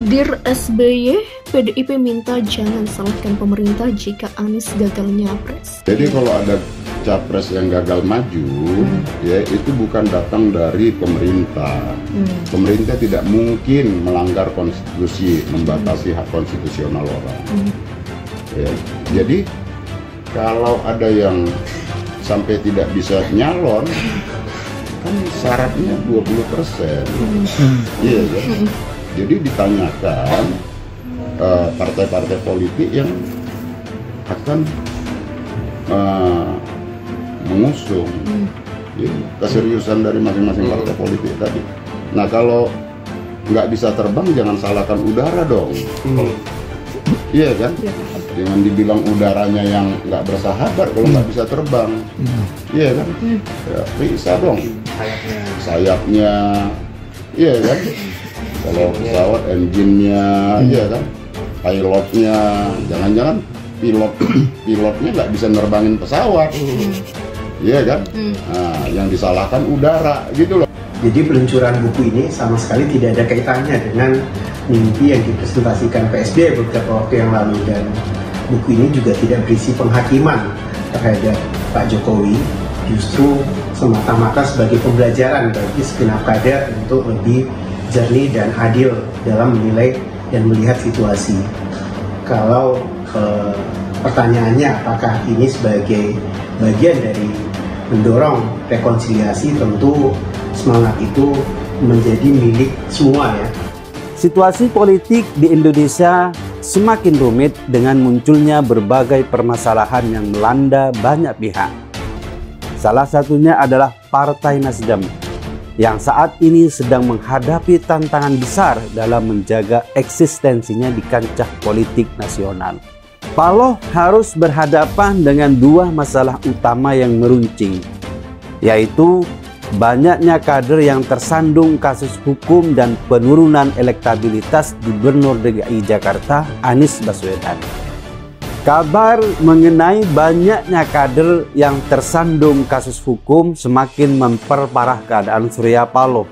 Dear SBY, PDIP minta jangan salahkan pemerintah jika Anies gagal nyapres. Jadi kalau ada capres yang gagal maju, ya itu bukan datang dari pemerintah. Pemerintah tidak mungkin melanggar konstitusi, membatasi hak konstitusional orang. Ya, jadi kalau ada yang sampai tidak bisa nyalon, kan syaratnya 20%. Iya kan? Jadi ditanyakan partai-partai politik yang akan mengusung ya, keseriusan dari masing-masing partai politik tadi. Nah kalau nggak bisa terbang jangan salahkan udara dong. Iya kan? Jangan dibilang udaranya yang nggak bersahabat kalau nggak bisa terbang. Iya kan? Ya, bisa dong. Sayapnya. Iya kan? Kalau pesawat engine-nya, iya kan? Pilotnya, jangan-jangan pilotnya nggak bisa nerbangin pesawat. Iya kan? Nah, yang disalahkan udara gitu loh. Jadi peluncuran buku ini sama sekali tidak ada kaitannya dengan mimpi yang dipresentasikan PSB beberapa waktu yang lalu, dan buku ini juga tidak berisi penghakiman terhadap Pak Jokowi, justru semata-mata sebagai pembelajaran bagi segenap kader untuk lebih jernih dan adil dalam menilai dan melihat situasi. Kalau pertanyaannya apakah ini sebagai bagian dari mendorong rekonsiliasi, tentu semangat itu menjadi milik semua ya. Situasi politik di Indonesia semakin rumit dengan munculnya berbagai permasalahan yang melanda banyak pihak. Salah satunya adalah Partai Nasdem yang saat ini sedang menghadapi tantangan besar dalam menjaga eksistensinya di kancah politik nasional. Paloh harus berhadapan dengan dua masalah utama yang meruncing, yaitu banyaknya kader yang tersandung kasus hukum dan penurunan elektabilitas Gubernur DKI Jakarta Anies Baswedan. Kabar mengenai banyaknya kader yang tersandung kasus hukum semakin memperparah keadaan Surya Paloh.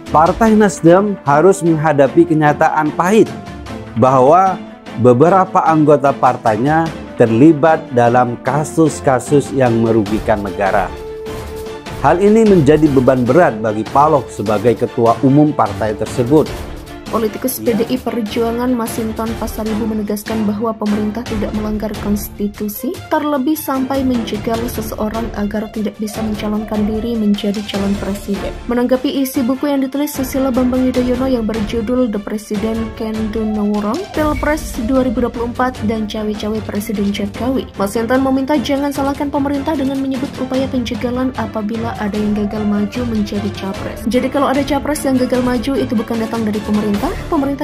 Partai Nasdem harus menghadapi kenyataan pahit bahwa beberapa anggota partainya terlibat dalam kasus-kasus yang merugikan negara. Hal ini menjadi beban berat bagi Paloh sebagai ketua umum partai tersebut. Politikus PDI Perjuangan Masinton Pasaribu menegaskan bahwa pemerintah tidak melanggar konstitusi, terlebih sampai menjegal seseorang agar tidak bisa mencalonkan diri menjadi calon presiden. Menanggapi isi buku yang ditulis Susilo Bambang Yudhoyono yang berjudul The President Can Do No Wrong, Pilpres 2024 dan Cawe-Cawe Presiden Jokowi, Masinton meminta jangan salahkan pemerintah dengan menyebut upaya penjegalan apabila ada yang gagal maju menjadi capres. Jadi kalau ada capres yang gagal maju itu bukan datang dari pemerintah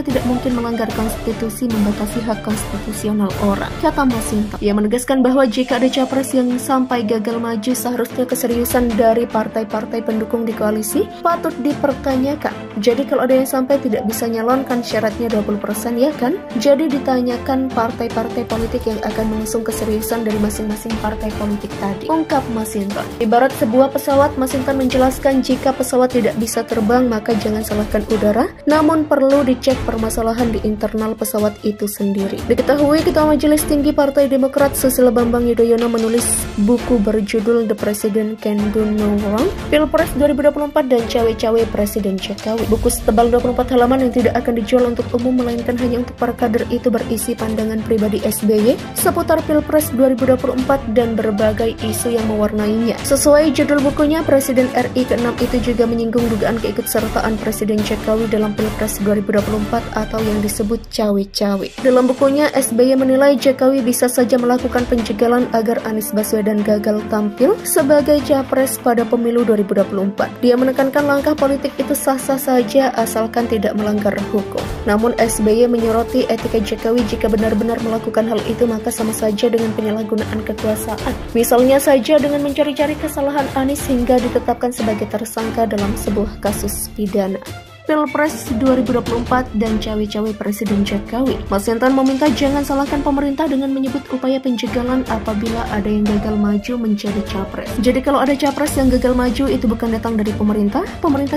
tidak mungkin melanggar konstitusi membatasi hak konstitusional orang, kata Masinton. Ia menegaskan bahwa jika ada capres yang sampai gagal maju, seharusnya keseriusan dari partai-partai pendukung di koalisi patut dipertanyakan. Jadi kalau ada yang sampai tidak bisa nyalonkan syaratnya 20% ya kan? Jadi ditanyakan partai-partai politik yang akan mengusung keseriusan dari masing-masing partai politik tadi, ungkap Masinton. Ibarat sebuah pesawat, Masinton menjelaskan jika pesawat tidak bisa terbang maka jangan salahkan udara, namun perlu dicek permasalahan di internal pesawat itu sendiri. Diketahui Ketua Majelis Tinggi Partai Demokrat Susilo Bambang Yudhoyono menulis buku berjudul The President Can Do No Wrong, Pilpres 2024 dan Cawe-Cawe Presiden Jokowi. Buku setebal 24 halaman yang tidak akan dijual untuk umum melainkan hanya untuk para kader itu berisi pandangan pribadi SBY seputar Pilpres 2024 dan berbagai isu yang mewarnainya. Sesuai judul bukunya, Presiden RI ke-6 itu juga menyinggung dugaan keikutsertaan Presiden Jokowi dalam Pilpres 2024 atau yang disebut cawe-cawe. Dalam bukunya, SBY menilai Jokowi bisa saja melakukan penjegalan agar Anies Baswedan gagal tampil sebagai capres pada pemilu 2024. Dia menekankan langkah politik itu sah-sah saja asalkan tidak melanggar hukum. Namun SBY menyoroti etika Jokowi jika benar-benar melakukan hal itu maka sama saja dengan penyalahgunaan kekuasaan. Misalnya saja dengan mencari-cari kesalahan Anies hingga ditetapkan sebagai tersangka dalam sebuah kasus pidana. Pilpres 2024 dan cawe-cawe Presiden Jokowi. Masinton meminta jangan salahkan pemerintah dengan menyebut upaya penjagalan apabila ada yang gagal maju menjadi capres. Jadi kalau ada capres yang gagal maju itu bukan datang dari pemerintah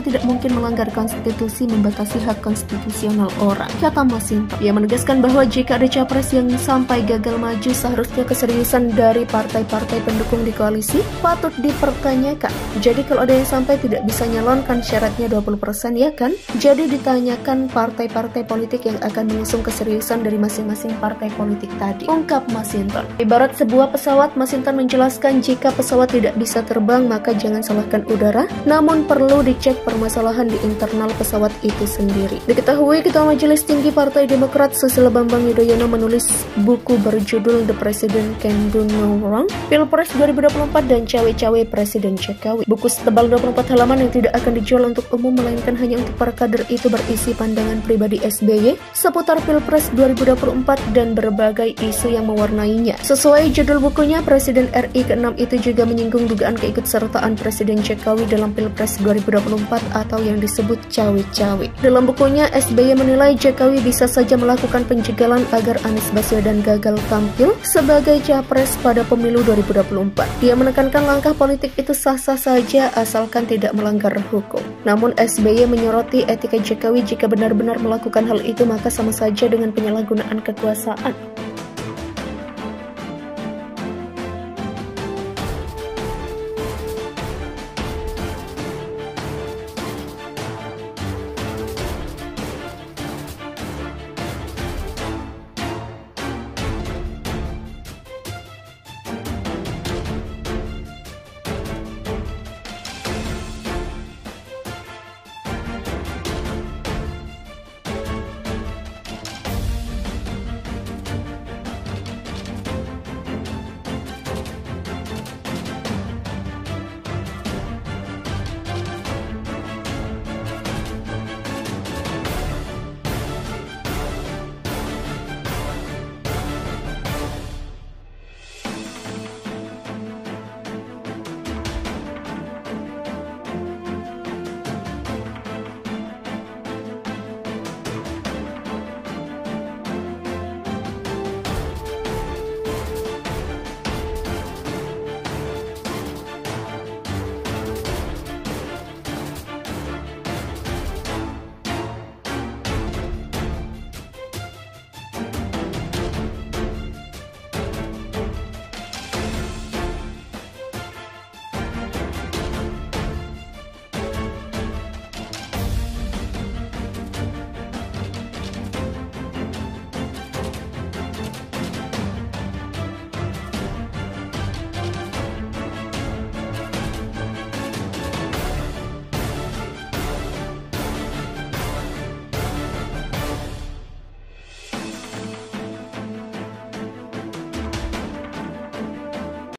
tidak mungkin melanggar konstitusi membatasi hak konstitusional orang, kata Masinton. Ia menegaskan bahwa jika ada capres yang sampai gagal maju seharusnya keseriusan dari partai-partai pendukung di koalisi patut dipertanyakan. Jadi kalau ada yang sampai tidak bisa nyalonkan syaratnya 20% ya kan? Jadi ditanyakan partai-partai politik yang akan mengusung keseriusan dari masing-masing partai politik tadi, ungkap Masinton. Ibarat sebuah pesawat, Masinton menjelaskan jika pesawat tidak bisa terbang maka jangan salahkan udara, namun perlu dicek permasalahan di internal pesawat itu sendiri. Diketahui Ketua Majelis Tinggi Partai Demokrat Susilo Bambang Yudhoyono menulis buku berjudul The President Can Do No Wrong, Pilpres 2024 dan cawe-cawe Presiden Jokowi. Buku setebal 24 halaman yang tidak akan dijual untuk umum melainkan hanya untuk para kader itu berisi pandangan pribadi SBY seputar Pilpres 2024 dan berbagai isu yang mewarnainya. Sesuai judul bukunya, Presiden RI ke-6 itu juga menyinggung dugaan keikutsertaan Presiden Jokowi dalam Pilpres 2024 atau yang disebut cawe-cawe. Dalam bukunya, SBY menilai Jokowi bisa saja melakukan penjagalan agar Anies Baswedan gagal tampil sebagai capres pada pemilu 2024. Dia menekankan langkah politik itu sah-sah saja asalkan tidak melanggar hukum. Namun SBY menyoroti etika Jokowi jika benar-benar melakukan hal itu maka sama saja dengan penyalahgunaan kekuasaan.